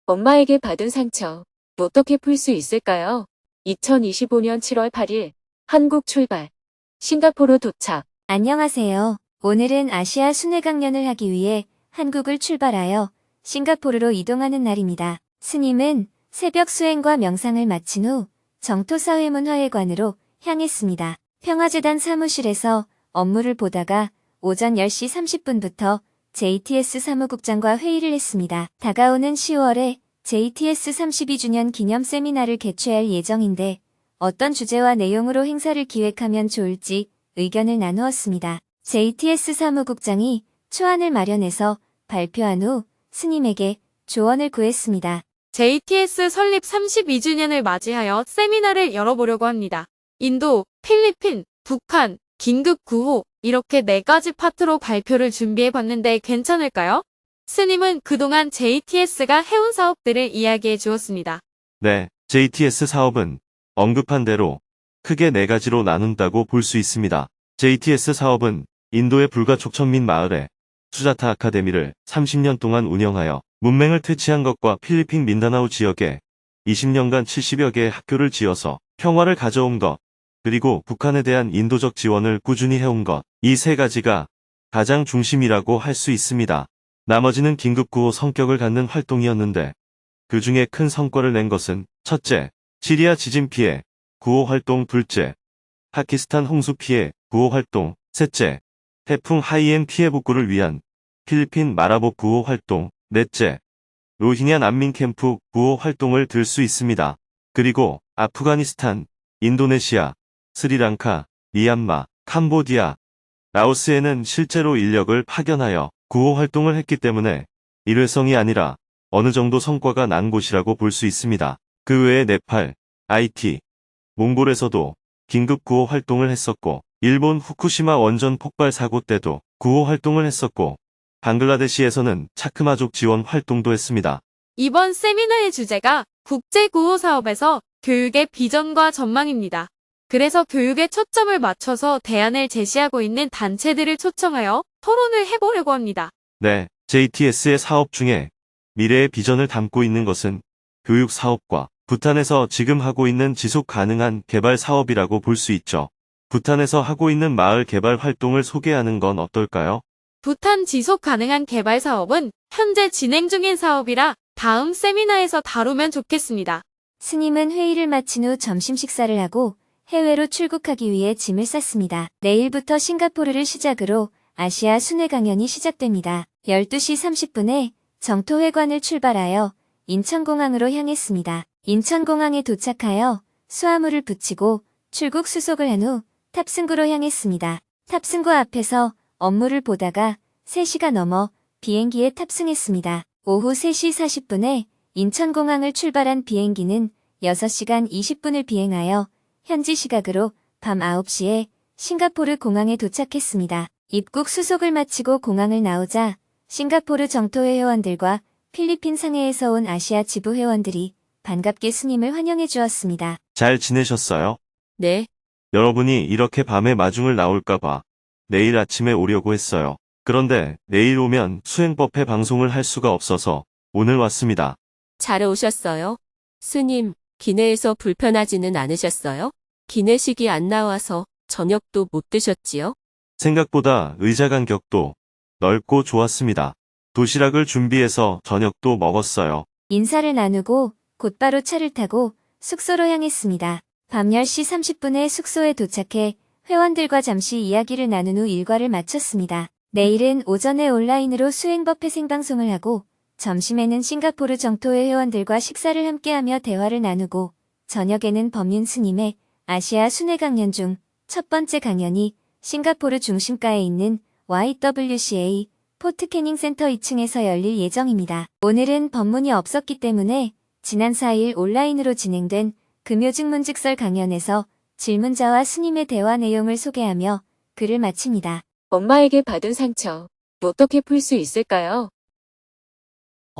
엄마에게 받은 상처, 어떻게 풀 수 있을까요? 2025년 7월 8일, 한국 출발, 싱가포르 도착. 안녕하세요. 오늘은 아시아 순회 강연을 하기 위해 한국을 출발하여 싱가포르로 이동하는 날입니다. 스님은 새벽 수행과 명상을 마친 후 정토사회문화회관으로 향했습니다. 평화재단 사무실에서 업무를 보다가 오전 10시 30분부터 JTS 사무국장과 회의를 했습니다. 다가오는 10월에 JTS 32주년 기념 세미나를 개최할 예정인데 어떤 주제와 내용으로 행사를 기획하면 좋을지 의견을 나누었습니다. JTS 사무국장이 초안을 마련해서 발표한 후 스님에게 조언을 구했습니다. JTS 설립 32주년을 맞이하여 세미나를 열어보려고 합니다. 인도, 필리핀, 북한, 긴급 구호 이렇게 4가지 파트로 발표를 준비해봤는데 괜찮을까요? 스님은 그동안 JTS가 해온 사업들을 이야기해 주었습니다. 네, JTS 사업은 언급한 대로 크게 4가지로 나눈다고 볼 수 있습니다. JTS 사업은 인도의 불가촉천민 마을에 수자타 아카데미를 30년 동안 운영하여 문맹을 퇴치한 것과 필리핀 민다나오 지역에 20년간 70여 개의 학교를 지어서 평화를 가져온 것, 그리고 북한에 대한 인도적 지원을 꾸준히 해온 것, 이 3가지가 가장 중심이라고 할 수 있습니다. 나머지는 긴급구호 성격을 갖는 활동이었는데 그 중에 큰 성과를 낸 것은 첫째, 시리아 지진 피해 구호 활동, 둘째, 파키스탄 홍수 피해 구호 활동, 셋째, 태풍 하이엔 피해 복구를 위한 필리핀 마라보 구호 활동, 넷째, 로힝야 난민 캠프 구호 활동을 들 수 있습니다. 그리고 아프가니스탄, 인도네시아, 스리랑카, 미얀마, 캄보디아, 라오스에는 실제로 인력을 파견하여 구호 활동을 했기 때문에 일회성이 아니라 어느 정도 성과가 난 곳이라고 볼 수 있습니다. 그 외에 네팔, 하이티, 몽골에서도 긴급 구호 활동을 했었고, 일본 후쿠시마 원전 폭발 사고 때도 구호 활동을 했었고, 방글라데시에서는 차크마족 지원 활동도 했습니다. 이번 세미나의 주제가 국제구호 사업에서 교육의 비전과 전망입니다. 그래서 교육에 초점을 맞춰서 대안을 제시하고 있는 단체들을 초청하여 토론을 해보려고 합니다. 네, JTS의 사업 중에 미래의 비전을 담고 있는 것은 교육 사업과 부탄에서 지금 하고 있는 지속 가능한 개발 사업이라고 볼 수 있죠. 부탄에서 하고 있는 마을 개발 활동을 소개하는 건 어떨까요? 부탄 지속 가능한 개발 사업은 현재 진행 중인 사업이라 다음 세미나에서 다루면 좋겠습니다. 스님은 회의를 마친 후 점심 식사를 하고 해외로 출국하기 위해 짐을 쌌습니다. 내일부터 싱가포르를 시작으로 아시아 순회 강연이 시작됩니다. 12시 30분에 정토회관을 출발하여 인천공항으로 향했습니다. 인천공항에 도착하여 수화물을 붙이고 출국 수속을 한 후 탑승구로 향했습니다. 탑승구 앞에서 업무를 보다가 3시가 넘어 비행기에 탑승했습니다. 오후 3시 40분에 인천공항을 출발한 비행기는 6시간 20분을 비행하여 현지 시각으로 밤 9시에 싱가포르 공항에 도착했습니다. 입국 수속을 마치고 공항을 나오자 싱가포르 정토회 회원들과 필리핀 상해에서 온 아시아 지부 회원들이 반갑게 스님을 환영해 주었습니다. 잘 지내셨어요? 네, 여러분이 이렇게 밤에 마중을 나올까봐 내일 아침에 오려고 했어요. 그런데 내일 오면 수행법회 방송을 할 수가 없어서 오늘 왔습니다. 잘 오셨어요? 스님, 기내에서 불편하지는 않으셨어요? 기내식이 안 나와서 저녁도 못 드셨지요? 생각보다 의자 간격도 넓고 좋았습니다. 도시락을 준비해서 저녁도 먹었어요. 인사를 나누고 곧바로 차를 타고 숙소로 향했습니다. 밤 10시 30분에 숙소에 도착해 회원들과 잠시 이야기를 나눈 후 일과를 마쳤습니다. 내일은 오전에 온라인으로 수행법회 생방송을 하고 점심에는 싱가포르 정토회 회원들과 식사를 함께하며 대화를 나누고 저녁에는 법륜 스님의 아시아 순회 강연 중 첫 번째 강연이 싱가포르 중심가에 있는 YWCA 포트 캐닝 센터 2층에서 열릴 예정입니다. 오늘은 법문이 없었기 때문에 지난 4일 온라인으로 진행된 금요직문직설 강연에서 질문자와 스님의 대화 내용을 소개하며 글을 마칩니다. 엄마에게 받은 상처, 어떻게 풀 수 있을까요?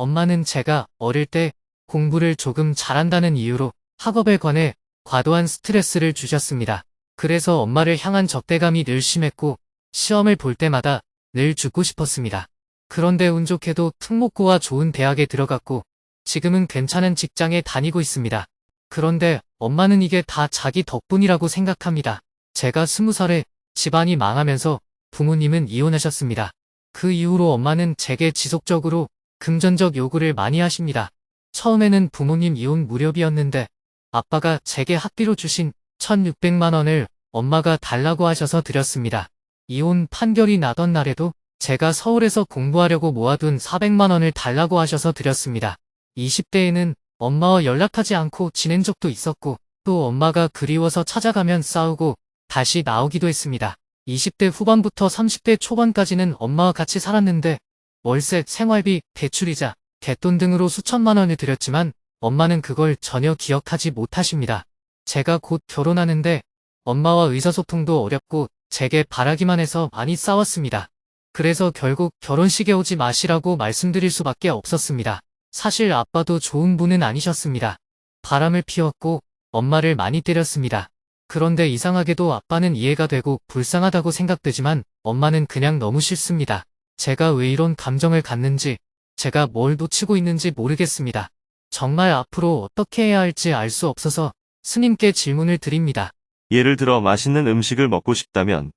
엄마는 제가 어릴 때 공부를 조금 잘한다는 이유로 학업에 관해 과도한 스트레스를 주셨습니다. 그래서 엄마를 향한 적대감이 늘 심했고 시험을 볼 때마다 늘 죽고 싶었습니다. 그런데 운 좋게도 특목고와 좋은 대학에 들어갔고 지금은 괜찮은 직장에 다니고 있습니다. 그런데 엄마는 이게 다 자기 덕분이라고 생각합니다. 제가 20살에 집안이 망하면서 부모님은 이혼하셨습니다. 그 이후로 엄마는 제게 지속적으로 금전적 요구를 많이 하십니다. 처음에는 부모님 이혼 무렵이었는데 아빠가 제게 학비로 주신 1,600만 원을 엄마가 달라고 하셔서 드렸습니다. 이혼 판결이 나던 날에도 제가 서울에서 공부하려고 모아둔 400만 원을 달라고 하셔서 드렸습니다. 20대에는 엄마와 연락하지 않고 지낸 적도 있었고 또 엄마가 그리워서 찾아가면 싸우고 다시 나오기도 했습니다. 20대 후반부터 30대 초반까지는 엄마와 같이 살았는데 월세, 생활비, 대출이자, 갯돈 등으로 수천만 원을 들였지만 엄마는 그걸 전혀 기억하지 못하십니다. 제가 곧 결혼하는데 엄마와 의사소통도 어렵고 제게 바라기만 해서 많이 싸웠습니다. 그래서 결국 결혼식에 오지 마시라고 말씀드릴 수밖에 없었습니다. 사실 아빠도 좋은 분은 아니셨습니다. 바람을 피웠고 엄마를 많이 때렸습니다. 그런데 이상하게도 아빠는 이해가 되고 불쌍하다고 생각되지만 엄마는 그냥 너무 싫습니다. 제가 왜 이런 감정을 갖는지, 제가 뭘 놓치고 있는지 모르겠습니다. 정말 앞으로 어떻게 해야 할지 알 수 없어서 스님께 질문을 드립니다. 예를 들어 맛있는 음식을 먹고 싶다면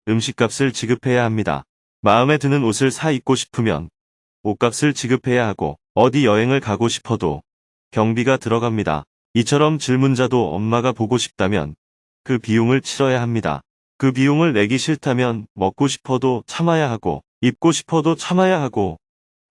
음식값을 지급해야 합니다. 마음에 드는 옷을 사 입고 싶으면 옷값을 지급해야 하고 어디 여행을 가고 싶어도 경비가 들어갑니다. 이처럼 질문자도 엄마가 보고 싶다면 그 비용을 치러야 합니다. 그 비용을 내기 싫다면 먹고 싶어도 참아야 하고 입고 싶어도 참아야 하고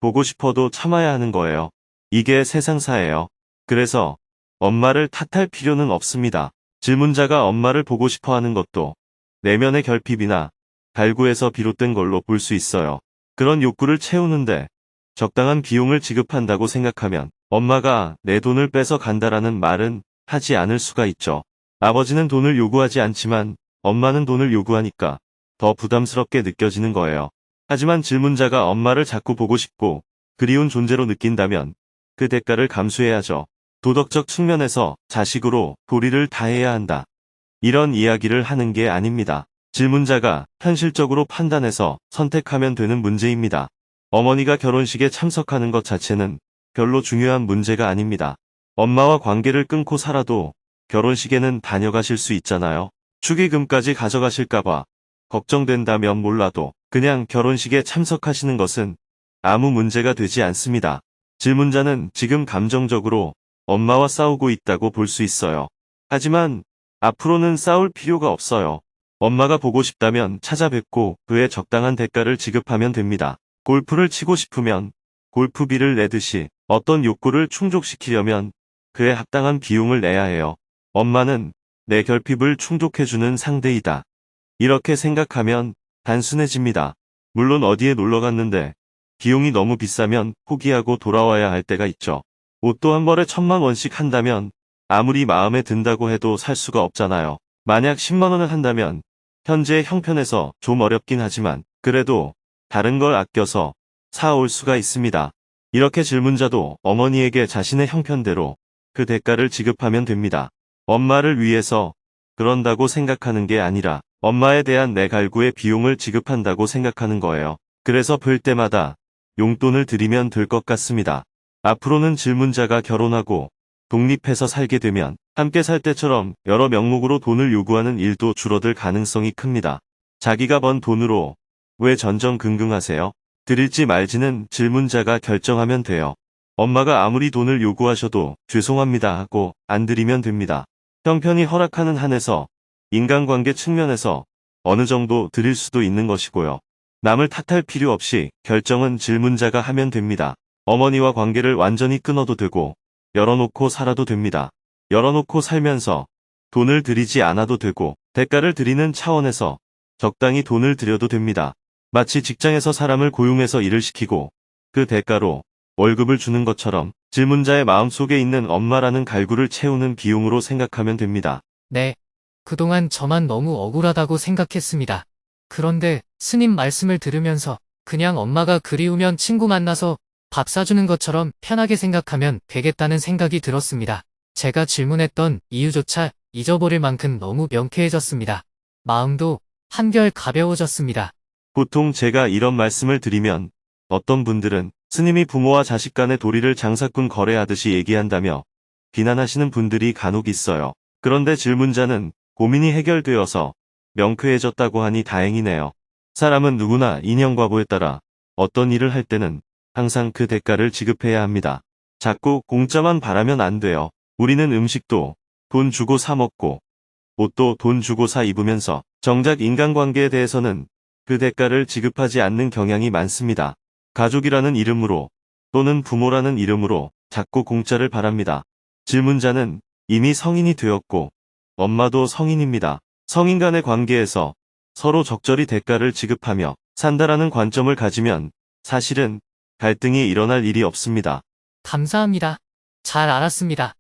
보고 싶어도 참아야 하는 거예요. 이게 세상사예요. 그래서 엄마를 탓할 필요는 없습니다. 질문자가 엄마를 보고 싶어 하는 것도 내면의 결핍이나 갈구에서 비롯된 걸로 볼 수 있어요. 그런 욕구를 채우는데 적당한 비용을 지급한다고 생각하면 엄마가 내 돈을 뺏어 간다라는 말은 하지 않을 수가 있죠. 아버지는 돈을 요구하지 않지만 엄마는 돈을 요구하니까 더 부담스럽게 느껴지는 거예요. 하지만 질문자가 엄마를 자꾸 보고 싶고 그리운 존재로 느낀다면 그 대가를 감수해야죠. 도덕적 측면에서 자식으로 도리를 다해야 한다. 이런 이야기를 하는 게 아닙니다. 질문자가 현실적으로 판단해서 선택하면 되는 문제입니다. 어머니가 결혼식에 참석하는 것 자체는 별로 중요한 문제가 아닙니다. 엄마와 관계를 끊고 살아도 결혼식에는 다녀가실 수 있잖아요. 축의금까지 가져가실까봐 걱정된다면 몰라도 그냥 결혼식에 참석하시는 것은 아무 문제가 되지 않습니다. 질문자는 지금 감정적으로 엄마와 싸우고 있다고 볼 수 있어요. 하지만 앞으로는 싸울 필요가 없어요. 엄마가 보고 싶다면 찾아뵙고 그에 적당한 대가를 지급하면 됩니다. 골프를 치고 싶으면 골프비를 내듯이 어떤 욕구를 충족시키려면 그에 합당한 비용을 내야 해요. 엄마는 내 결핍을 충족해주는 상대이다. 이렇게 생각하면 단순해집니다. 물론 어디에 놀러 갔는데 비용이 너무 비싸면 포기하고 돌아와야 할 때가 있죠. 옷도 한 벌에 1,000만 원씩 한다면 아무리 마음에 든다고 해도 살 수가 없잖아요. 만약 10만 원을 한다면 현재의 형편에서 좀 어렵긴 하지만 그래도 다른 걸 아껴서 사올 수가 있습니다. 이렇게 질문자도 어머니에게 자신의 형편대로 그 대가를 지급하면 됩니다. 엄마를 위해서 그런다고 생각하는 게 아니라 엄마에 대한 내 갈구의 비용을 지급한다고 생각하는 거예요. 그래서 볼 때마다 용돈을 드리면 될 것 같습니다. 앞으로는 질문자가 결혼하고 독립해서 살게 되면 함께 살 때처럼 여러 명목으로 돈을 요구하는 일도 줄어들 가능성이 큽니다. 자기가 번 돈으로 왜 전전긍긍하세요? 드릴지 말지는 질문자가 결정하면 돼요. 엄마가 아무리 돈을 요구하셔도 죄송합니다 하고 안 드리면 됩니다. 형편이 허락하는 한에서 인간관계 측면에서 어느 정도 드릴 수도 있는 것이고요. 남을 탓할 필요 없이 결정은 질문자가 하면 됩니다. 어머니와 관계를 완전히 끊어도 되고 열어놓고 살아도 됩니다. 열어놓고 살면서 돈을 들이지 않아도 되고 대가를 드리는 차원에서 적당히 돈을 들여도 됩니다. 마치 직장에서 사람을 고용해서 일을 시키고 그 대가로 월급을 주는 것처럼 질문자의 마음속에 있는 엄마라는 갈구를 채우는 비용으로 생각하면 됩니다. 네. 그동안 저만 너무 억울하다고 생각했습니다. 그런데 스님 말씀을 들으면서 그냥 엄마가 그리우면 친구 만나서 밥 사주는 것처럼 편하게 생각하면 되겠다는 생각이 들었습니다. 제가 질문했던 이유조차 잊어버릴 만큼 너무 명쾌해졌습니다. 마음도 한결 가벼워졌습니다. 보통 제가 이런 말씀을 드리면 어떤 분들은 스님이 부모와 자식 간의 도리를 장사꾼 거래하듯이 얘기한다며 비난하시는 분들이 간혹 있어요. 그런데 질문자는 고민이 해결되어서 명쾌해졌다고 하니 다행이네요. 사람은 누구나 인연과보에 따라 어떤 일을 할 때는 항상 그 대가를 지급해야 합니다. 자꾸 공짜만 바라면 안 돼요. 우리는 음식도 돈 주고 사 먹고 옷도 돈 주고 사 입으면서 정작 인간관계에 대해서는 그 대가를 지급하지 않는 경향이 많습니다. 가족이라는 이름으로 또는 부모라는 이름으로 자꾸 공짜를 바랍니다. 질문자는 이미 성인이 되었고 엄마도 성인입니다. 성인 간의 관계에서 서로 적절히 대가를 지급하며 산다라는 관점을 가지면 사실은 갈등이 일어날 일이 없습니다. 감사합니다. 잘 알았습니다.